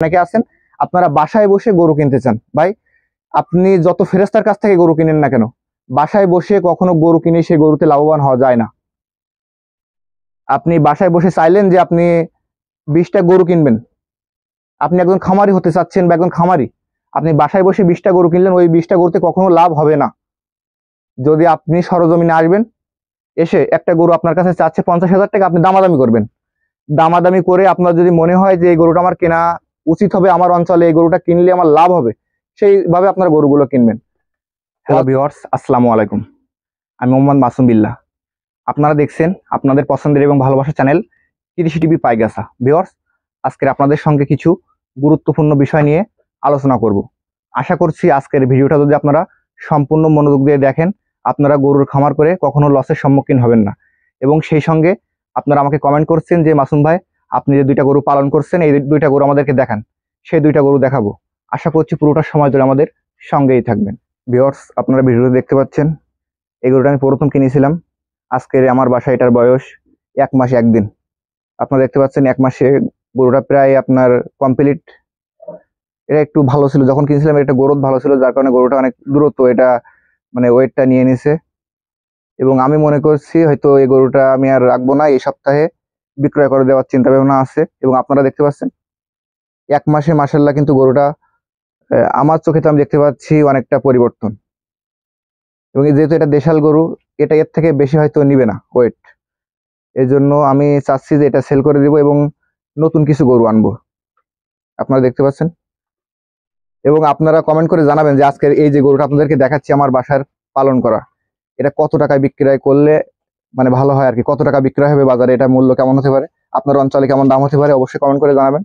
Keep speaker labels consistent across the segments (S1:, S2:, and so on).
S1: অনেকে আছেন আপনারা বাসায় বসে গরু কিনতে চান। ভাই, আপনি যত ফেরেস্তার কাছ থেকে গরু কিনেন না কেন, বাসায় বসে কখনো গরু কিনে সেই গরুতে লাভবান হওয়া যায় না। আপনি বাসায় বসে চাইলেন যে আপনি 20টা গরু কিনবেন, আপনি একজন খামারি হতে চাচ্ছেন বা একজন খামারি, আপনি বাসায় বসে 20টা গরু কিনলেন, ওই 20টা গরুতে কখনো লাভ হবে না। যদি আপনি সরজমিনে আসবেন, এসে একটা গরু আপনার কাছে চাচ্ছে 50,000 টাকা, আপনি দামাদামি করবেন। দামাদামি করে আপনার যদি মনে হয় যে এই গরুটা আমার কেনা উচিত হবে, আমার অঞ্চলে এই গরুটা কিনলে আমার লাভ হবে, সেইভাবে আপনার গরুগুলো কিনবেন। হ্যালো ভিউয়ার্স, আসসালামু আলাইকুম। আমি মোহাম্মদ মাসুম বিল্লাহ। আপনারা দেখছেন আপনাদের পছন্দের এবং ভালোবাসার চ্যানেল কৃষি টিভি পাইগাসা। ভিউয়ার্স, আজকের আপনাদের সঙ্গে কিছু গুরুত্বপূর্ণ বিষয় নিয়ে আলোচনা করব। আশা করছি আজকের ভিডিওটা যদি আপনারা সম্পূর্ণ মনোযোগ দিয়ে দেখেন, আপনারা গরুর খামার করে কখনো লসের সম্মুখীন হবেন না। এবং সেই সঙ্গে আপনারা আমাকে কমেন্ট করছেন যে মাসুম ভাই, আপনি যে 2টা গরু পালন করছেন, এই 2টা গরু আমাদেরকে দেখান। সেই 2টা গরু দেখাবো। আশা করছি পুরোটা সময় ধরে আমাদের সঙ্গেই থাকবেন। ভিউয়ার্স, আপনারা ভিডিওতে দেখতে পাচ্ছেন এই গরুটা আমি প্রথম কিনেছিলাম। আজকের আমার বাসায় এটার বয়স 1 মাস 1 দিন। আপনারা দেখতে পাচ্ছেন 1 মাসে গরুটা প্রায় আপনার কমপ্লিট। এটা একটু ভালো ছিল যখন কিনেছিলাম, এটা গ্রোথ ভালো ছিল, যার কারণে গরুটা অনেক দ্রুত এটা মানে ওয়েটটা নিয়ে নিছে। এবং আমি মনে করছি হয়তো এই গরুটা আমি আর রাখবো না, এই সপ্তাহে বিক্রয় করে দেওয়ার চিন্তা ভাবনা আছে। এবং আপনারা দেখতে পাচ্ছেন 1 মাসে মাশাআল্লাহ কিন্তু গরুটা আমার চোখে তো আমি দেখতে পাচ্ছি অনেকটা পরিবর্তন। এবং যেহেতু এটা দেশাল গরু, এটা এর থেকে বেশি হয়তো নিবে না ওয়েট। এই জন্য আমি চাচ্ছি যে এটা সেল করে দিব এবং নতুন কিছু গরু আনবো। আপনারা দেখতে পাচ্ছেন। এবং আপনারা কমেন্ট করে জানাবেন যে আজকের এই যে গরুটা আপনাদেরকে দেখাচ্ছি আমার বাসার পালন করা, এটা কত টাকায় বিক্রয় করলে মানে ভালো হয় আর কি, কত টাকা বিক্রয় হবে বাজারে, এটা মূল্য কেমন হতে পারে, আপনার অঞ্চলে কেমন দাম হতে পারে, অবশ্যই কমেন্ট করে জানাবেন।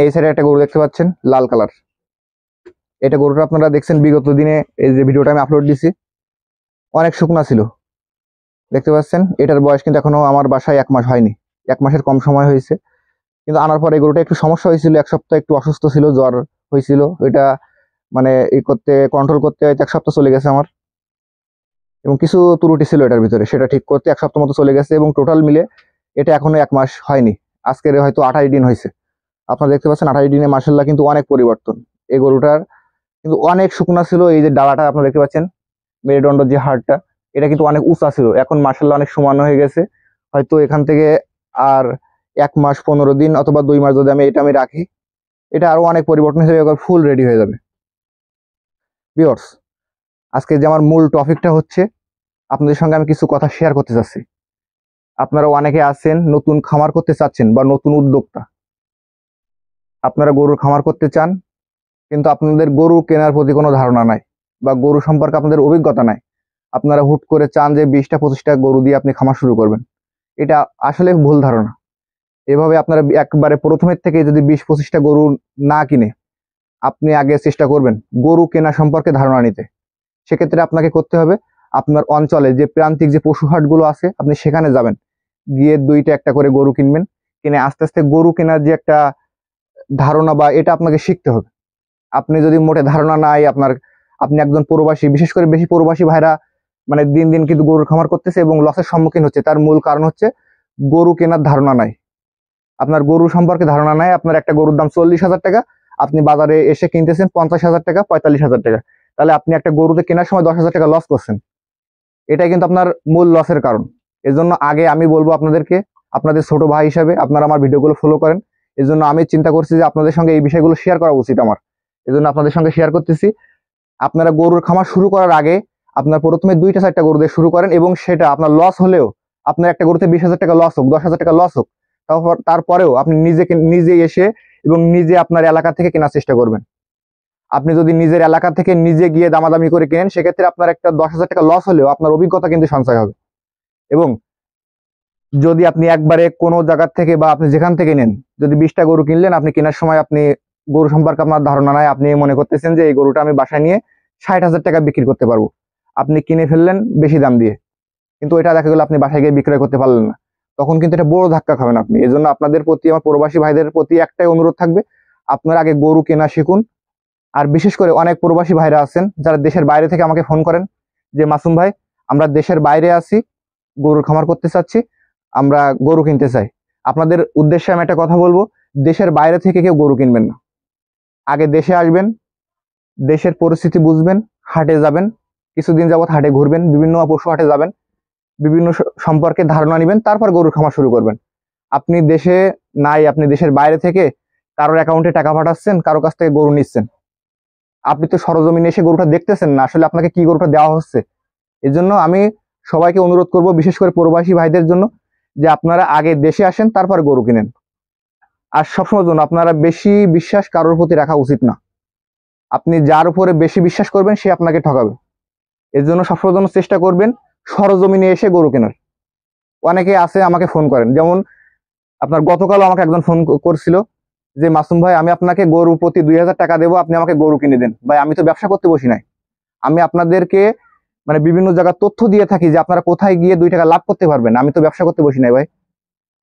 S1: এই সাইডে একটা গরু দেখতে পাচ্ছেন লাল কালার। এটা গরুটা আপনারা দেখছেন বিগত দিনে এই যে ভিডিওটা আমি আপলোড দিছি, অনেক শুকনা ছিল। দেখতে পাচ্ছেন এটার বয়স কিন্তু এখনো আমার বাসায় 1 মাস হয়নি, 1 মাসের কম সময় হয়েছে। কিন্তু আনার পরে গরুটা একটু সমস্যা হয়েছিল, 1 সপ্তাহ একটু অসুস্থ ছিল, জ্বর হয়েছিল। এটা মানে এই করতে কন্ট্রোল করতে হয়তো 1 সপ্তাহ চলে গেছে আমার। এবং কিছু ত্রুটি ছিল এটার ভিতরে, সেটা ঠিক করতে 1 সপ্তাহ মতো চলে গেছে। এবং টোটাল মিলে এটা এখনো 1 মাস হয়নি, আজকের হয়তো 28 দিন হয়েছে। আপনারা দেখতে পাচ্ছেন 28 দিনে মাশাআল্লাহ কিন্তু অনেক পরিবর্তন। এই গরুটার কিন্তু অনেক শুকনা ছিল, এই যে ডালাটা আপনারা দেখতে পাচ্ছেন, মেরুদণ্ড যে হাড়টা, এটা কিন্তু অনেক উঁচা ছিল, এখন মাশাআল্লাহ অনেক সমান হয়ে গেছে। হয়তো এখান থেকে আর 1 মাস 15 দিন অথবা 2 মাস যদি আমি রাখি, এটা আরো অনেক পরিবর্তন হিসেবে একবার ফুল রেডি হয়ে যাবে। ভিউয়ার্স, আজকে যে আমার মূল টপিকটা হচ্ছে, আপনাদের সঙ্গে আমি কিছু কথা শেয়ার করতে চাচ্ছি। আপনারা অনেকে আছেন নতুন খামার করতে চাচ্ছেন বা নতুন উদ্যোক্তা, আপনারা গরুর খামার করতে চান, কিন্তু আপনাদের গরু কেনার প্রতি কোনো ধারণা নাই বা গরু সম্পর্কে আপনাদের অভিজ্ঞতা নাই। আপনারা হুট করে চান যে 20টা 25টা গরু দিয়ে আপনি খামার শুরু করবেন। এটা আসলে ভুল ধারণা। এভাবে আপনারা একবারে প্রথমের থেকে যদি 20-25টা গরু না কিনে আপনি আগে চেষ্টা করবেন গরু কেনা সম্পর্কে ধারণা নিতে। সেক্ষেত্রে আপনাকে করতে হবে, আপনার অঞ্চলে যে প্রান্তিক যে পশু হাটগুলো আছে আপনি সেখানে যাবেন, গিয়ে 2টা একটা করে গরু কিনবেন। কিনে আস্তে আস্তে গরু কেনার যে একটা ধারণা বা এটা আপনাকে শিখতে হবে। আপনি যদি মোটে ধারণা নাই আপনার, আপনি একজন প্রবাসী, বিশেষ করে বেশি প্রবাসী ভাইরা মানে দিন দিন কিন্তু গরুর খামার করতেছে এবং লসের সম্মুখীন হচ্ছে। তার মূল কারণ হচ্ছে গরু কেনার ধারণা নাই। আপনার গরু সম্পর্কে ধারণা নাই। আপনার একটা গরুর দাম 40,000 টাকা, আপনি বাজারে এসে কিনতেছেন 50,000 টাকা 45,000 টাকা, তাহলে আপনি একটা গরুতে কেনার সময় 10,000 টাকা লস করছেন। এটাই কিন্তু আপনার মূল লসের কারণ। এজন্য আগে আমি বলবো আপনাদেরকে, আপনাদের ছোট ভাই হিসাবে আপনারা আমার ভিডিওগুলো ফলো করেন। এজন্য আমি চিন্তা করছি যে আপনাদের সঙ্গে এই বিষয়গুলো শেয়ার করা উচিত আমার, এজন্য আপনাদের সঙ্গে শেয়ার করতেছি। আপনারা গরুর খামার শুরু করার আগে আপনার প্রথমে 2টা 4টা গরু দিয়ে শুরু করেন, এবং সেটা আপনার লস হলেও, আপনার একটা গরুতে 20,000 টাকা লস হোক, 10,000 টাকা লস হোক, তারপরেও আপনি নিজে এসে এবং নিজে আপনার এলাকা থেকে কেনার চেষ্টা করবেন। আপনি যদি নিজের এলাকা থেকে নিজে গিয়ে দামাদামি করে কেনেন, সেক্ষেত্রে আপনার একটা 10,000 টাকা লস হলেও আপনার অভিজ্ঞতা কিন্তু সঞ্চয় হবে। এবং যদি আপনি একবারে কোনো জায়গার থেকে বা আপনি যেখান থেকে নেন, যদি 20টা গরু কিনলেন, আপনি কেনার সময় আপনি গরু সম্পর্কে আপনার ধারণা নাই, আপনি মনে করতেছেন যে এই গরুটা আমি বাসায় নিয়ে 60,000 টাকা বিক্রি করতে পারবো, আপনি কিনে ফেললেন বেশি দাম দিয়ে, কিন্তু এটা দেখা গেল আপনি বাসায় গিয়ে বিক্রয় করতে পারলেন না, তখন কিন্তু এটা বড় ধাক্কা খাবেন আপনি। এই জন্য আপনাদের প্রতি, আমার প্রবাসী ভাইদের প্রতি একটাই অনুরোধ থাকবে, আপনারা আগে গরু কেনা শিখুন। আর বিশেষ করে অনেক প্রবাসী ভাইরা আছেন যারা দেশের বাইরে থেকে আমাকে ফোন করেন যে মাসুম ভাই, আমরা দেশের বাইরে আছি, গরুর খামার করতে চাচ্ছি, আমরা গরু কিনতে চাই। আপনাদের উদ্দেশ্যে আমি একটা কথা বলবো, দেশের বাইরে থেকে কেউ গরু কিনবেন না। আগে দেশে আসবেন, দেশের পরিস্থিতি বুঝবেন, হাটে যাবেন, কিছুদিন যাবত হাটে ঘুরবেন, বিভিন্ন পশু হাটে যাবেন, বিভিন্ন সম্পর্কে ধারণা নেবেন, তারপর গরুর খামার শুরু করবেন। আপনি দেশে নাই, আপনি দেশের বাইরে থেকে কারোর অ্যাকাউন্টে টাকা পাঠাচ্ছেন, কারো কাছ থেকে গরু নিচ্ছেন, আপনি তো সরজমিনে এসে গরুটা দেখতেছেন না আসলে আপনাকে কি গরুটা দেওয়া হচ্ছে। এই জন্য আমি সবাইকে অনুরোধ করব, বিশেষ করে প্রবাসী ভাইদের জন্য, যে আপনারা আগে দেশে আসেন, তারপর গরু কিনেন। আর সবসময় জন্য আপনারা বেশি বিশ্বাস কারোর প্রতি রাখা উচিত না। আপনি যার উপরে বেশি বিশ্বাস করবেন সে আপনাকে ঠকাবে। এর জন্য সবসময় জন্য চেষ্টা করবেন সরজমিনে এসে গরু কেনার। অনেকে আছে আমাকে ফোন করেন, যেমন আপনার গতকালও আমাকে একজন ফোন করছিল যে মাসুম ভাই, আমি আপনাকে গরু প্রতি 2000 টাকা দেবো, আপনি আমাকে গরু কিনে দেন। ভাই আমি তো ব্যবসা করতে বসি নাই, আমি আপনাদেরকে মানে বিভিন্ন জায়গার তথ্য দিয়ে থাকি যে আপনারা কোথায় গিয়ে 2 টাকা লাভ করতে পারবেন। আমি তো ব্যবসা করতে বসি নাই ভাই।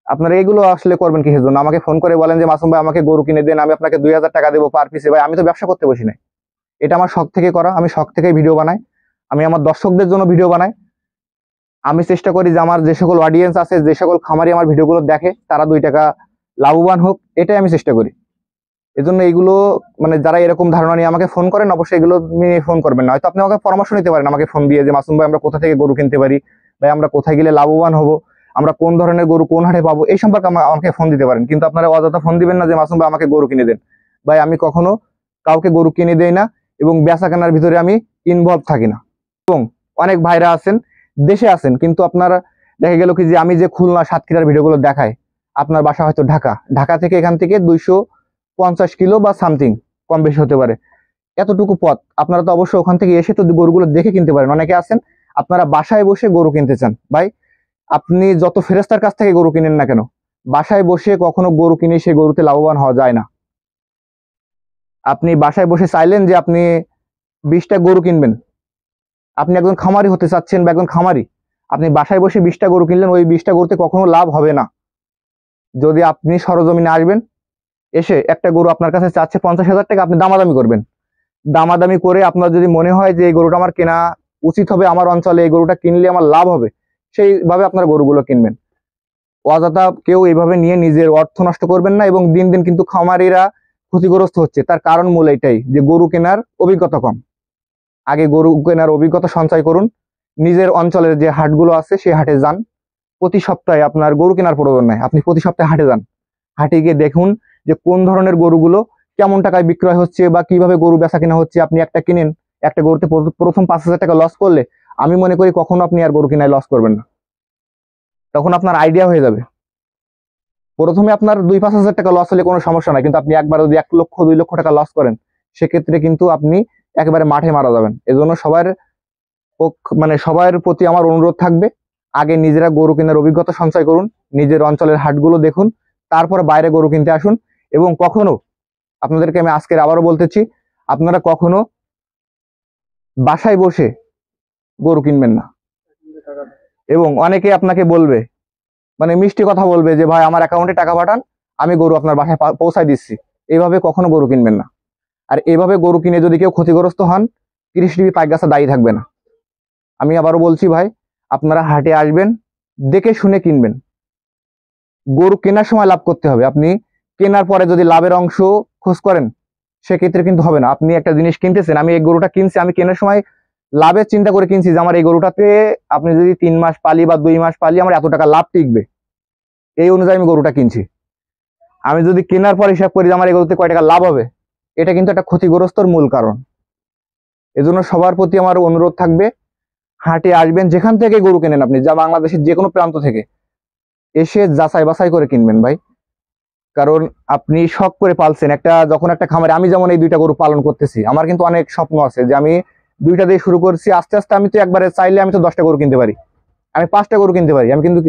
S1: আপনারা এগুলো আসলে করবেন কিসের জন্য? আমাকে ফোন করে বলেন যে মাসুম ভাই আমাকে গরু কিনে দেন, আমি আপনাকে 2000 টাকা দেবো পার পিসে। ভাই আমি তো ব্যবসা করতে বসি নাই, এটা আমার শখ থেকে করা, আমি শখ থেকে ভিডিও বানাই, আমি আমার দর্শকদের জন্য ভিডিও বানাই। আমি চেষ্টা করি যে আমার যে সকল অডিয়েন্স আছে, যে সকল খামারি আমার ভিডিওগুলো দেখে, তারা 2 টাকা লাভবান হোক, এটাই আমি চেষ্টা করি। এজন্য এইগুলো মানে যারা এরকম ধারণা নিয়ে আমাকে ফোন করেন, অবশ্যই এগুলো নিয়ে ফোন করবেন না। হয়তো আপনি আমাকে পরামর্শ নিতে পারেন আমাকে ফোন দিয়ে, যে মাসুম ভাই আমরা কোথা থেকে গরু কিনতে পারি, ভাই আমরা কোথায় গেলে লাভবান হব, আমরা কোন ধরনের গরু কোন হাটে পাবো, এই সম্পর্কে আমাকে ফোন দিতে পারেন। কিন্তু আপনারা অযথা ফোন দিবেন না যে মাসুম ভাই আমাকে গরু কিনে দেন। ভাই আমি কখনো কাউকে গরু কিনে দেই না, এবং বেচা কেনার ভিতরে আমি ইনভলভ থাকি না। এবং অনেক ভাইরা আছেন দেশে আছেন, কিন্তু আপনারা দেখা গেল কি যে আমি যে খুলনা সাতক্ষীরার ভিডিওগুলো দেখাই, আপনার বাসা হয়তো ঢাকা, ঢাকা থেকে এখান থেকে 250 কিলো বা সামথিং, কম বেশি হতে পারে, এতটুকু পথ আপনারা তো অবশ্যই ওখান থেকে এসে তো গরুগুলো দেখে কিনতে পারেন। অনেকে আছেন আপনারা বাসায় বসে গরু কিনতে চান। ভাই আপনি যত ফেরেস্তার কাছ থেকে গরু কিনেন না কেন, বাসায় বসে কখনো গরু কিনে সেই গরুতে লাভবান হওয়া যায় না। আপনি বাসায় বসে চাইলেন যে আপনি 20টা গরু কিনবেন, আপনি একজন খামারি হতে চাচ্ছেন বা একজন খামারি, আপনি বাসায় বসে 20টা গরু কিনলেন, ওই 20টা গরুতে কখনো লাভ হবে না। যদি আপনি সরজমিনে আসবেন, এসে একটা গরু আপনার কাছে চাচ্ছে 50,000 টাকা, আপনি দামাদামি করবেন। দামাদামি করে আপনার যদি মনে হয় যে এই গরুটা আমার কেনা উচিত হবে, আমার অঞ্চলে এই গরুটা কিনলে আমার লাভ হবে, সেইভাবে আপনার গরুগুলো কিনবেন। অযথা কেউ এইভাবে নিয়ে নিজের অর্থ নষ্ট করবেন না। এবং দিন দিন কিন্তু খামারিরা ক্ষতিগ্রস্ত হচ্ছে, তার কারণ মূল এটাই যে গরু কেনার অভিজ্ঞতা কম। আগে গরু কেনার অভিজ্ঞতা সঞ্চয় করুন, নিজের অঞ্চলের যে হাটগুলো আছে সেই হাটে যান। প্রতি সপ্তাহে আপনার গরু কেনার প্রয়োজন নাই, আপনি প্রতি সপ্তাহে হাটে যান, হাটে গিয়ে দেখুন যে কোন ধরনের গরুগুলো কেমন টাকায় বিক্রয় হচ্ছে বা কিভাবে গরু বেচা কেনা হচ্ছে। আপনি একটা কিনেন, একটা গরুতে প্রথম 5,000 টাকা লস করলে আমি মনে করি কখনো আপনি আর গরু কিনায় লস করবেন না। তখন আপনার আইডিয়া হয়ে যাবে। প্রথমে আপনার 2-5 হাজার টাকা লস হলে কোনো সমস্যা নাই, কিন্তু আপনি একবার যদি 1 লক্ষ 2 লক্ষ টাকা লস করেন, সেক্ষেত্রে কিন্তু আপনি একেবারে মাঠে মারা যাবেন। এজন্য সবার প্রতি আমার অনুরোধ থাকবে, আগে নিজেরা গরু কেনার অভিজ্ঞতা সঞ্চয় করুন, নিজের অঞ্চলের হাটগুলো দেখুন, তারপরে বাইরে গরু কিনতে আসুন। এবং কখনো, আপনাদেরকে আমি আজকের আবারও বলতেছি, আপনারা কখনো বাসায় বসে গরু কিনবেন না। এবং অনেকে আপনাকে বলবে, মানে মিষ্টি কথা বলবে যে ভাই আমার অ্যাকাউন্টে টাকা পাঠান, আমি গরু আপনার বাসায় পৌঁছায় দিচ্ছি। এইভাবে কখনো গরু কিনবেন না। আর এইভাবে গরু কিনে যদি কেউ ক্ষতিগ্রস্ত হন, 30 ডিবি পাইক গাছা দায়ী থাকবে না। আমি আবারও বলছি ভাই, আপনারা হাটে আসবেন, দেখে শুনে কিনবেন। গরু কেনার সময় লাভ করতে হবে। আপনি কেনার পরে যদি লাভের অংশ খোঁজ করেন, সেক্ষেত্রে কিন্তু হবে না। আপনি একটা জিনিস কিনতেছেন, আমি এই গরুটা কিনছি, আমি কেনার সময় লাভের চিন্তা করে কিনছি যে আমার এই গরুটাতে আপনি যদি 3 মাস পালি বা 2 মাস পালি আমার এত টাকা লাভ টিকবে, এই অনুযায়ী আমি গরুটা কিনছি। আমি যদি কেনার পর হিসাব করি যে আমার এই গরুতে কয় টাকা লাভ হবে, এটা কিন্তু একটা ক্ষতিগ্রস্তর মূল কারণ। এজন্য সবার প্রতি আমার অনুরোধ থাকবে, হাটে আসবেন, যেখান থেকে গরু কেনেন আপনি, যা বাংলাদেশের যে কোনো প্রান্ত থেকে, এসে যাচাই বাছাই করে কিনবেন ভাই। কারণ আপনি শখ করে পালছেন যখন একটা খামারে, আমি যেমন এই 2টা গরু পালন করতেছি, আমার কিন্তু অনেক স্বপ্ন আছে যে আমি 2টা দিয়ে শুরু করছি, আস্তে আস্তে আমি তো একবারে চাইলে আমি তো 10টা গরু কিনতে পারি, আমি 5টা গরু কিনতে পারি। আমি কিন্তু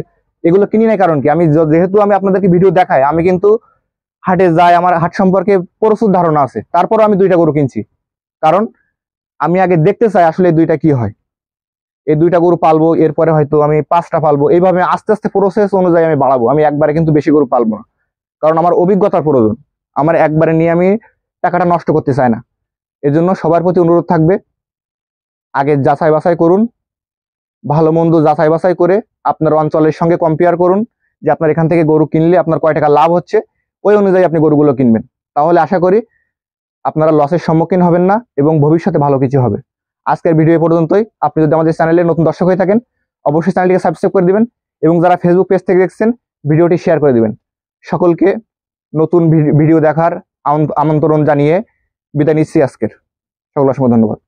S1: এগুলো কিনি নাই, কারণ কি আমি যেহেতু আমি আপনাদেরকে ভিডিও দেখাই, আমি কিন্তু হাটে যাই, আমার হাট সম্পর্কে প্রচুর ধারণা আছে, তারপরও আমি 2টা গরু কিনছি। কারণ আমি আগে দেখতে চাই আসলে এই 2টা কি হয়। এই 2টা গরু পালবো, এরপরে হয়তো আমি 5টা পালবো, এইভাবে আস্তে আস্তে প্রসেস অনুযায়ী আমি বাড়াবো। আমি একবারে কিন্তু বেশি গরু পালবো না, কারণ আমার অভিজ্ঞতার প্রয়োজন। আমার একবারে নিয়ে আমি টাকাটা নষ্ট করতে চাই না। এজন্য সবার প্রতি অনুরোধ থাকবে, আগে যাচাই বাছাই করুন, ভালো মন্দ যাচাই বাছাই করে আপনার অঞ্চলের সঙ্গে কম্পেয়ার করুন যে আপনার এখান থেকে গরু কিনলে আপনার কয় টাকা লাভ হচ্ছে, ওই অনুযায়ী আপনি গরুগুলো কিনবেন। তাহলে আশা করি আপনারা লসের সম্মুখীন হবেন না এবং ভবিষ্যতে ভালো কিছু হবে। আজকের ভিডিও পর্যন্তই। আপনি যদি আমাদের চ্যানেলে নতুন দর্শক হয়ে থাকেন অবশ্যই চ্যানেলটিকে সাবস্ক্রাইব করে দিবেন এবং যারা ফেসবুক পেজ থেকে দেখছেন ভিডিওটি শেয়ার করে দিবেন। সকলকে নতুন ভিডিও দেখার আমন্ত্রণ জানিয়ে বিদায় নিচ্ছি আজকের। সকল অসংখ্য ধন্যবাদ।